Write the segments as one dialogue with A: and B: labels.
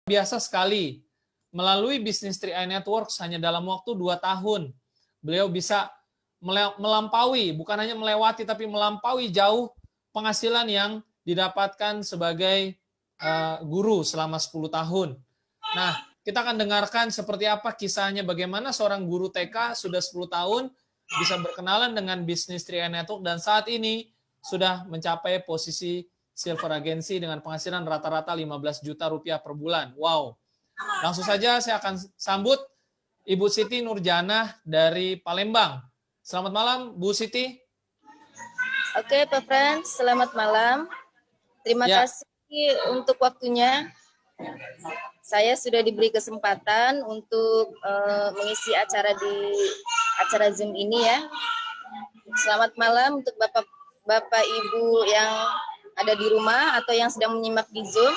A: biasa sekali. Melalui bisnis 3i Networks hanya dalam waktu 2 tahun, beliau bisa melampaui, bukan hanya melewati, tapi melampaui jauh penghasilan yang didapatkan sebagai guru selama 10 tahun. Nah, kita akan dengarkan seperti apa kisahnya, bagaimana seorang guru TK sudah 10 tahun bisa berkenalan dengan bisnis 3i Network dan saat ini sudah mencapai posisi Silver Agency dengan penghasilan rata-rata 15 juta rupiah per bulan. Wow. Langsung saja saya akan sambut Ibu Siti Nurjanah dari Palembang. Selamat malam, Bu Siti.
B: Oke, Pak Frans, selamat malam. Terima kasih untuk waktunya. Saya sudah diberi kesempatan untuk mengisi acara di acara Zoom ini ya. Selamat malam untuk Bapak Ibu yang ada di rumah atau yang sedang menyimak di Zoom.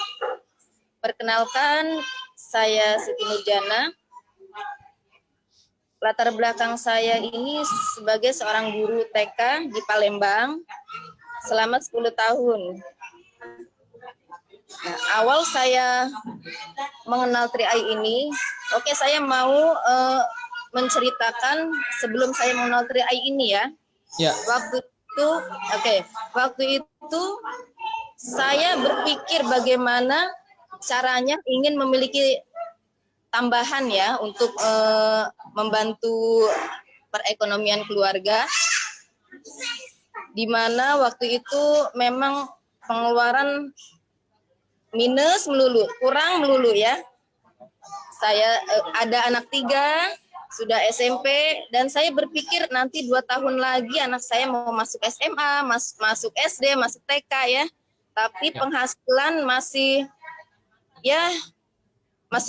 B: Perkenalkan, saya Siti Nurjanah. Latar belakang saya ini sebagai seorang guru TK di Palembang selama 10 tahun. Nah, awal saya mengenal 3i ini, saya mau menceritakan sebelum saya mengenal 3i ini ya. Waktu itu saya berpikir bagaimana caranya ingin memiliki tambahan ya untuk membantu perekonomian keluarga, di mana waktu itu memang pengeluaran minus melulu, kurang melulu ya. Saya ada anak 3, sudah SMP, dan saya berpikir nanti 2 tahun lagi anak saya mau masuk SMA, masuk SD, masuk TK ya. Tapi penghasilan masih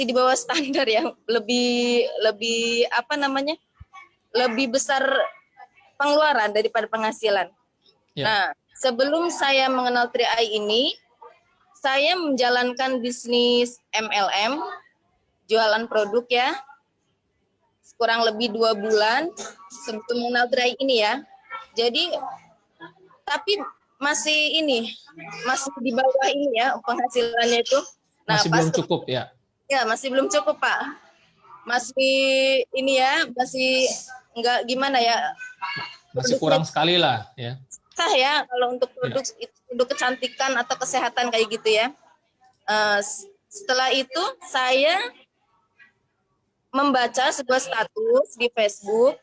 B: di bawah standar ya, lebih besar pengeluaran daripada penghasilan. Nah, sebelum saya mengenal 3i ini, saya menjalankan bisnis MLM, jualan produk ya, kurang lebih 2 bulan sebelum mengenal 3i ini ya. Jadi, tapi masih di bawah ini ya penghasilannya itu. Nah,
A: masih belum cukup ya?
B: Ya, masih belum cukup, Pak. Masih masih enggak gimana ya.
A: Masih kurang sekali lah ya.
B: Sah ya kalau untuk produk kecantikan atau kesehatan kayak gitu ya. Setelah itu saya membaca sebuah status di Facebook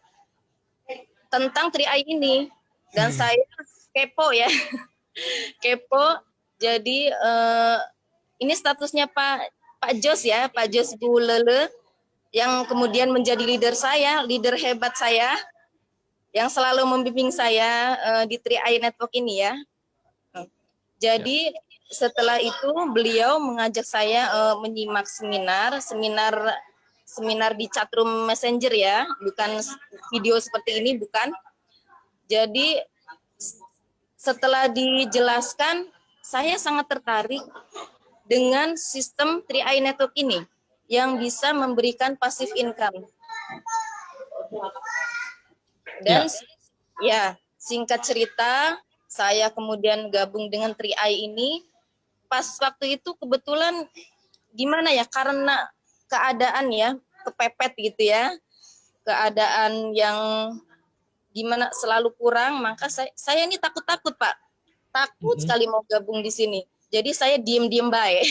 B: tentang 3i ini dan saya kepo ya. Kepo. Jadi ini statusnya Pak Jos ya, Pak Jos Bulele, yang kemudian menjadi leader hebat saya, yang selalu membimbing saya di 3i Network ini ya. Jadi setelah itu beliau mengajak saya menyimak seminar di chatroom Messenger ya, bukan video seperti ini, bukan. Jadi setelah dijelaskan, saya sangat tertarik dengan sistem 3i Network ini yang bisa memberikan passive income. Dan singkat cerita, saya kemudian gabung dengan 3i ini. Pas waktu itu kebetulan gimana ya, karena keadaan ya kepepet gitu ya, keadaan yang gimana selalu kurang, maka saya ini takut Pak, takut sekali mau gabung di sini. Jadi saya diem baik.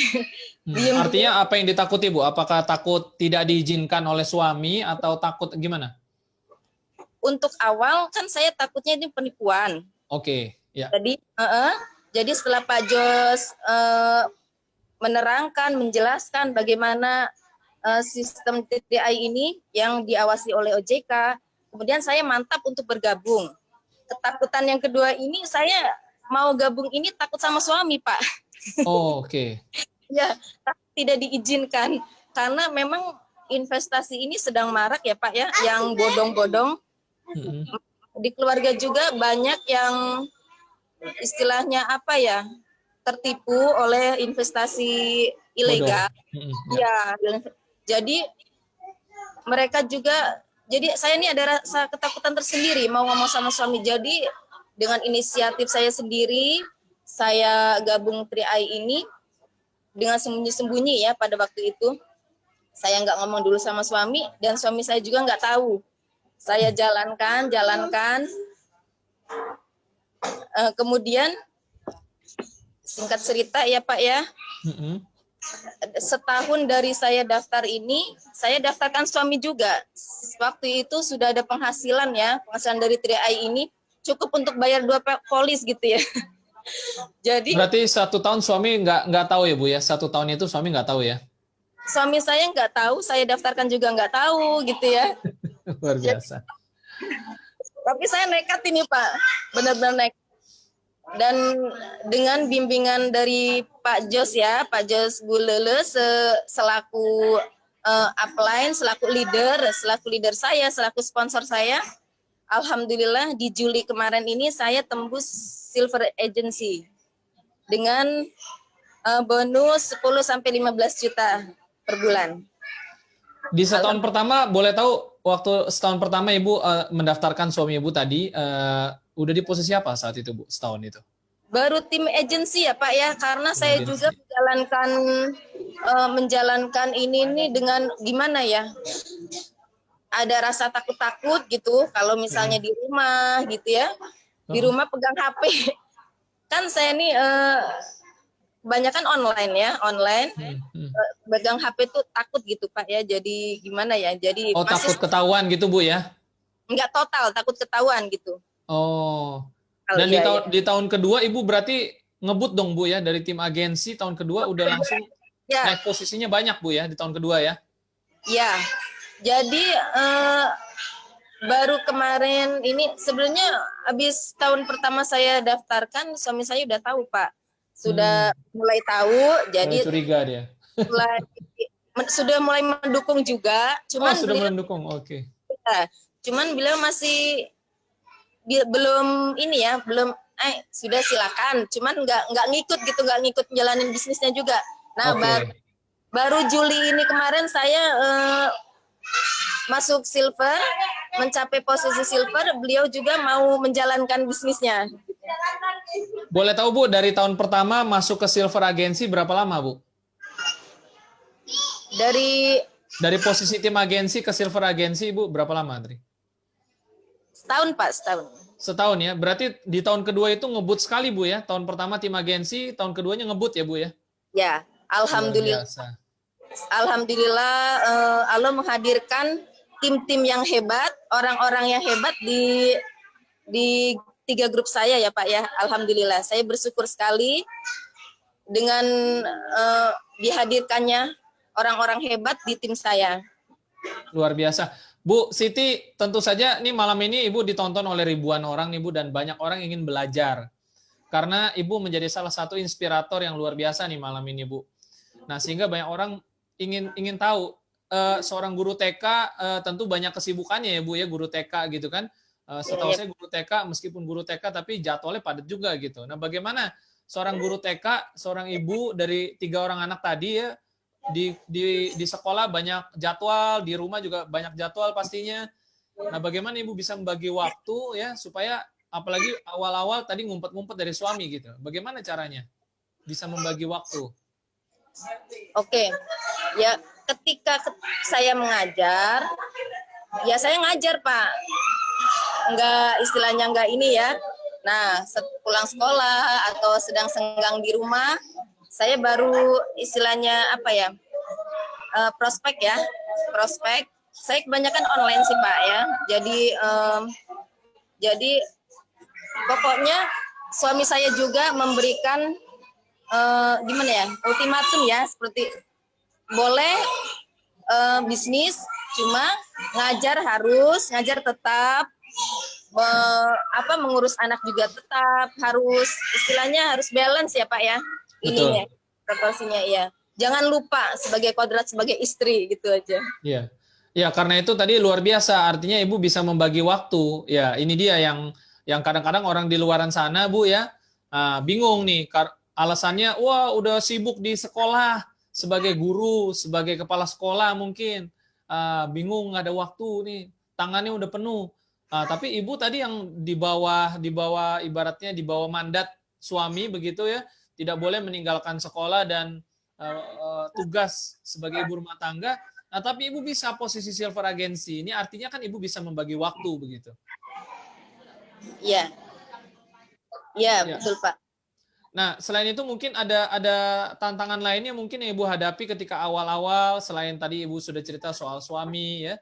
A: Artinya apa yang ditakuti Bu? Apakah takut tidak diizinkan oleh suami atau takut gimana?
B: Untuk awal kan saya takutnya ini penipuan.
A: Ya.
B: Jadi setelah Pak Jos menerangkan, menjelaskan bagaimana sistem 3i ini yang diawasi oleh OJK, kemudian saya mantap untuk bergabung. Ketakutan yang kedua ini, saya mau gabung ini takut sama suami, Pak. Ya, tidak diizinkan karena memang investasi ini sedang marak ya, Pak ya, yang bodong-bodong. Di keluarga juga banyak yang istilahnya tertipu oleh investasi ilegal. Ya, jadi mereka juga, jadi saya ini ada rasa ketakutan tersendiri mau ngomong sama suami. Jadi dengan inisiatif saya sendiri, saya gabung 3i ini dengan sembunyi-sembunyi ya pada waktu itu. Saya nggak ngomong dulu sama suami, dan suami saya juga nggak tahu. Saya jalankan. Kemudian singkat cerita ya Pak ya, setahun dari saya daftar ini, saya daftarkan suami juga. Waktu itu sudah ada penghasilan ya, penghasilan dari 3i ini cukup untuk bayar 2 polis gitu ya. Jadi
A: Berarti 1 tahun suami nggak tahu ya Bu ya? 1 tahun itu suami nggak tahu ya?
B: suami saya nggak tahu, saya daftarkan juga nggak tahu gitu ya.
A: Luar biasa.
B: Tapi saya nekat ini Pak, benar-benar nekat. Dan dengan bimbingan dari Pak Jos ya, Pak Jos Gulele selaku upline, selaku leader saya, selaku sponsor saya, alhamdulillah di Juli kemarin ini saya tembus Silver Agency dengan bonus 10-15 juta per bulan.
A: Di setahun pertama, boleh tahu waktu setahun pertama Ibu mendaftarkan suami Ibu tadi, udah di posisi apa saat itu Bu, setahun itu?
B: Baru tim agency ya Pak ya, karena
A: Tim
B: saya
A: agency.
B: juga menjalankan ini dengan gimana ya, ada rasa takut-takut gitu kalau misalnya di rumah gitu ya, di rumah pegang HP. Kan saya ini kebanyakan online ya, pegang HP tuh takut gitu Pak ya, jadi gimana ya, jadi
A: takut ketahuan gitu Bu ya?
B: Enggak total, takut ketahuan gitu.
A: Oh, dan di tahun kedua Ibu berarti ngebut dong Bu ya, dari tim agensi tahun kedua udah langsung naik posisinya banyak Bu ya di tahun kedua ya?
B: Ya, jadi baru kemarin ini, sebenarnya habis tahun pertama saya daftarkan, suami saya udah tahu Pak, sudah mulai tahu, jadi
A: curiga dia.
B: Sudah mulai mendukung juga, cuman
A: sudah mendukung, oke.
B: Cuman beliau masih belum ini ya, belum sudah silakan, cuman nggak ngikut gitu, nggak ngikut jalanin bisnisnya juga. Nah, baru Juli ini kemarin saya masuk silver, mencapai posisi silver, beliau juga mau menjalankan bisnisnya.
A: Boleh tahu Bu, dari tahun pertama masuk ke silver agensi berapa lama Bu? Dari posisi tim agensi ke silver agensi Ibu berapa lama, Tri?
B: Setahun Pak, setahun.
A: Setahun ya, berarti di tahun kedua itu ngebut sekali Bu ya? Tahun pertama tim agensi, tahun keduanya ngebut ya Bu ya?
B: Ya, alhamdulillah. Alhamdulillah Allah menghadirkan tim-tim yang hebat, orang-orang yang hebat di 3 grup saya ya Pak ya. Alhamdulillah, saya bersyukur sekali dengan dihadirkannya orang-orang hebat di tim saya.
A: Luar biasa. Bu Siti, tentu saja nih malam ini Ibu ditonton oleh ribuan orang nih Bu, dan banyak orang ingin belajar. Karena Ibu menjadi salah satu inspirator yang luar biasa nih malam ini Bu. Nah, sehingga banyak orang ingin tahu, seorang guru TK tentu banyak kesibukannya ya Bu ya, guru TK gitu kan. Setahu saya guru TK, meskipun guru TK tapi jadwalnya padat juga gitu. Nah, bagaimana seorang guru TK, seorang ibu dari 3 orang anak tadi ya, di sekolah banyak jadwal, di rumah juga banyak jadwal pastinya. Nah, bagaimana Ibu bisa membagi waktu ya supaya, apalagi awal-awal tadi ngumpet-ngumpet dari suami gitu. Bagaimana caranya bisa membagi waktu?
B: Oke. Ya, ketika saya mengajar, ya saya ngajar, Pak. Istilahnya enggak ini ya. Nah, pulang sekolah atau sedang senggang di rumah, saya baru istilahnya apa ya, prospek ya, prospek. Saya kebanyakan online sih Pak ya. Jadi pokoknya suami saya juga memberikan gimana ya, ultimatum ya, seperti boleh bisnis, cuma ngajar tetap. Mengurus anak juga tetap harus, istilahnya harus balance ya Pak ya. Ininya proporsinya ya. Jangan lupa sebagai kodrat sebagai istri gitu aja.
A: Iya. Ya, karena itu tadi luar biasa, artinya Ibu bisa membagi waktu. Ya, ini dia yang kadang-kadang orang di luaran sana Bu ya, bingung nih alasannya, wah udah sibuk di sekolah sebagai guru, sebagai kepala sekolah mungkin. Bingung nggak ada waktu nih, tangannya udah penuh. Tapi Ibu tadi yang di bawah ibaratnya di bawah mandat suami begitu ya, tidak boleh meninggalkan sekolah dan tugas sebagai ibu rumah tangga. Nah, tapi ibu bisa posisi silver agency. Ini artinya kan ibu bisa membagi waktu begitu.
B: Iya. Iya, betul Pak.
A: Nah, selain itu mungkin ada tantangan lainnya mungkin yang ibu hadapi ketika awal-awal, selain tadi ibu sudah cerita soal suami ya,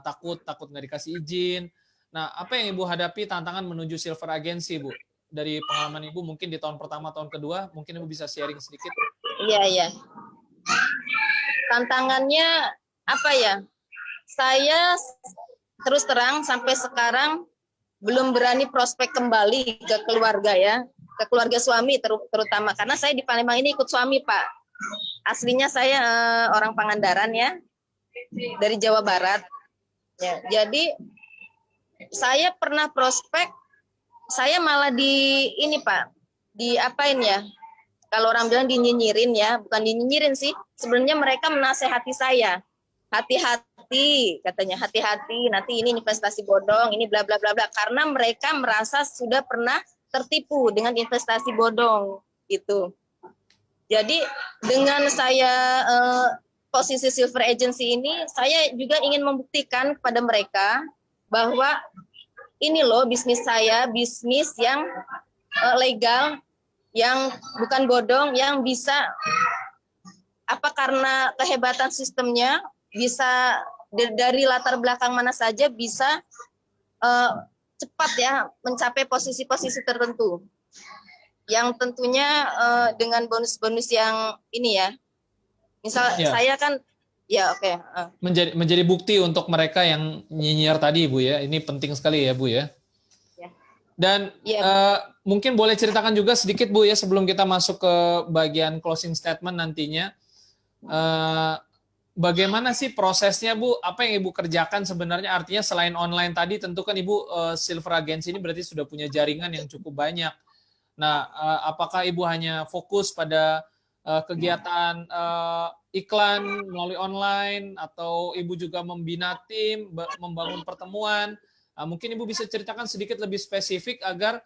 A: takut nggak dikasih izin. Nah, apa yang ibu hadapi tantangan menuju silver agency, Bu? Dari pengalaman ibu mungkin di tahun pertama, tahun kedua, mungkin ibu bisa sharing sedikit.
B: Iya. Tantangannya apa ya? Saya terus terang sampai sekarang belum berani prospek kembali ke keluarga ya, ke keluarga suami terutama, karena saya di Palembang ini ikut suami Pak. Aslinya saya orang Pangandaran ya, dari Jawa Barat. Ya, jadi saya pernah prospek, saya malah di ini Pak, diapain ya? Kalau orang bilang dinyinyirin ya, bukan dinyinyirin sih. Sebenarnya mereka menasehati saya. Hati-hati, katanya hati-hati, nanti ini investasi bodong, ini bla bla bla bla, karena mereka merasa sudah pernah tertipu dengan investasi bodong gitu. Jadi dengan saya posisi silver agency ini, saya juga ingin membuktikan kepada mereka bahwa ini loh bisnis saya, bisnis yang legal, yang bukan bodong, yang bisa karena kehebatan sistemnya, bisa dari latar belakang mana saja bisa cepat ya mencapai posisi-posisi tertentu, yang tentunya dengan bonus-bonus yang ini ya, misal saya kan ya
A: menjadi bukti untuk mereka yang nyinyir tadi Bu ya, ini penting sekali ya Bu ya. Dan mungkin boleh ceritakan juga sedikit Bu ya sebelum kita masuk ke bagian closing statement nantinya. Bagaimana sih prosesnya Bu? Apa yang Ibu kerjakan sebenarnya? Artinya selain online tadi, tentu kan Ibu silver agency ini berarti sudah punya jaringan yang cukup banyak. Nah, apakah Ibu hanya fokus pada kegiatan iklan melalui online, atau Ibu juga membina tim, membangun pertemuan? Mungkin Ibu bisa ceritakan sedikit lebih spesifik agar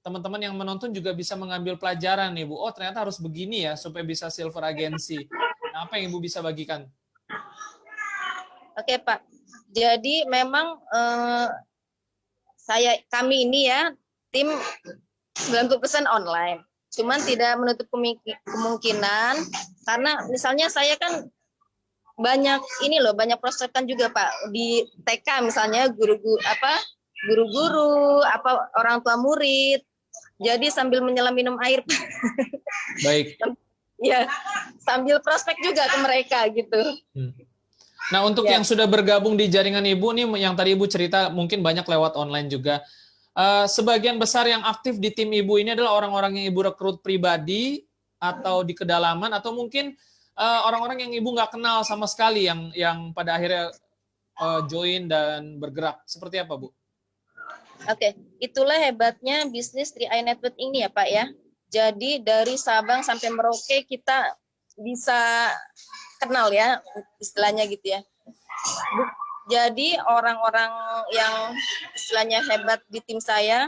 A: teman-teman yang menonton juga bisa mengambil pelajaran nih Bu. Oh, ternyata harus begini ya supaya bisa silver agency. Nah, apa yang Ibu bisa bagikan?
B: Oke Pak, jadi memang kami ini ya tim 90% online, cuman tidak menutup kemungkinan karena misalnya saya kan banyak banyak prospekan juga Pak di TK misalnya, guru-guru orang tua murid, jadi sambil menyelam minum air
A: baik
B: ya, sambil prospek juga ke mereka gitu.
A: Nah, untuk yang sudah bergabung di jaringan Ibu nih, yang tadi Ibu cerita mungkin banyak lewat online juga. Sebagian besar yang aktif di tim Ibu ini adalah orang-orang yang Ibu rekrut pribadi atau di kedalaman, atau mungkin orang-orang yang Ibu nggak kenal sama sekali yang pada akhirnya join dan bergerak. Seperti apa, Bu?
B: Oke, itulah hebatnya bisnis 3i Network ini ya Pak ya. Jadi dari Sabang sampai Merauke kita bisa kenal ya, istilahnya gitu ya. Jadi orang-orang yang istilahnya hebat di tim saya,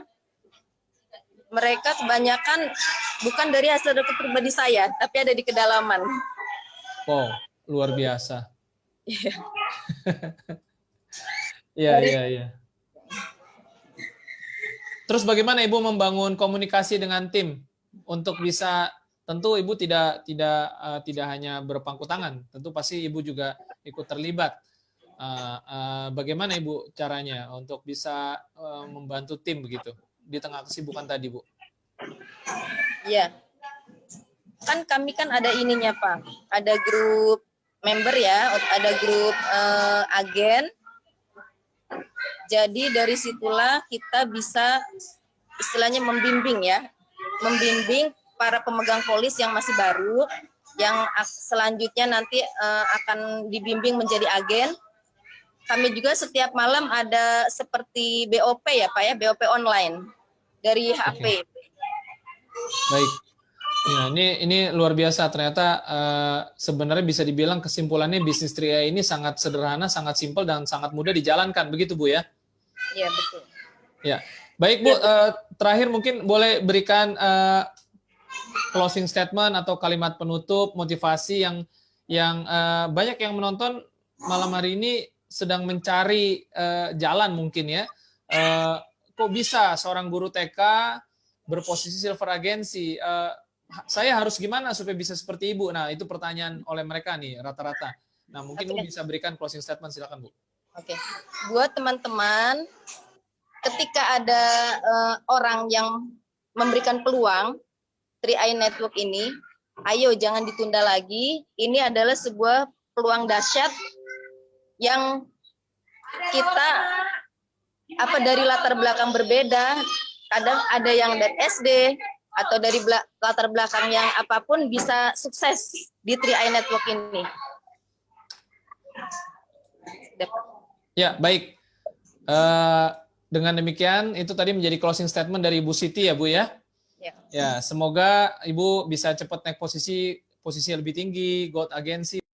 B: mereka kebanyakan bukan dari hasil rekrut pribadi saya, tapi ada di kedalaman.
A: Wow, luar biasa. Iya. Terus bagaimana Ibu membangun komunikasi dengan tim untuk bisa, tentu Ibu tidak hanya berpangku tangan, tentu pasti Ibu juga ikut terlibat. Bagaimana Ibu caranya untuk bisa membantu tim begitu di tengah kesibukan tadi, Bu?
B: Iya, kan kami kan ada ininya Pak, ada grup member ya, ada grup agen. Jadi dari situlah kita bisa istilahnya membimbing para pemegang polis yang masih baru, yang selanjutnya nanti akan dibimbing menjadi agen. Kami juga setiap malam ada seperti BOP ya Pak ya, BOP online dari HP.
A: Baik. Ya, ini luar biasa ternyata. Sebenarnya bisa dibilang kesimpulannya bisnis 3i ini sangat sederhana, sangat simpel, dan sangat mudah dijalankan, begitu Bu ya?
B: Iya betul.
A: Ya, baik Bu. Terakhir mungkin boleh berikan closing statement atau kalimat penutup, motivasi yang banyak yang menonton malam hari ini sedang mencari jalan mungkin ya. Kok bisa seorang guru TK berposisi silver agency? Saya harus gimana supaya bisa seperti Ibu? Nah, itu pertanyaan oleh mereka nih rata-rata. Nah, mungkin Ibu bisa berikan closing statement, silakan Bu.
B: Oke. Buat teman-teman, ketika ada orang yang memberikan peluang 3i Network ini, ayo jangan ditunda lagi. Ini adalah sebuah peluang dahsyat yang kita dari latar belakang berbeda, kadang ada yang dari SD atau dari latar belakang yang apapun bisa sukses di 3i Network ini.
A: Ya, baik. Dengan demikian, itu tadi menjadi closing statement dari Ibu Siti ya, Bu ya? Ya, semoga Ibu bisa cepat naik posisi lebih tinggi, growth agency.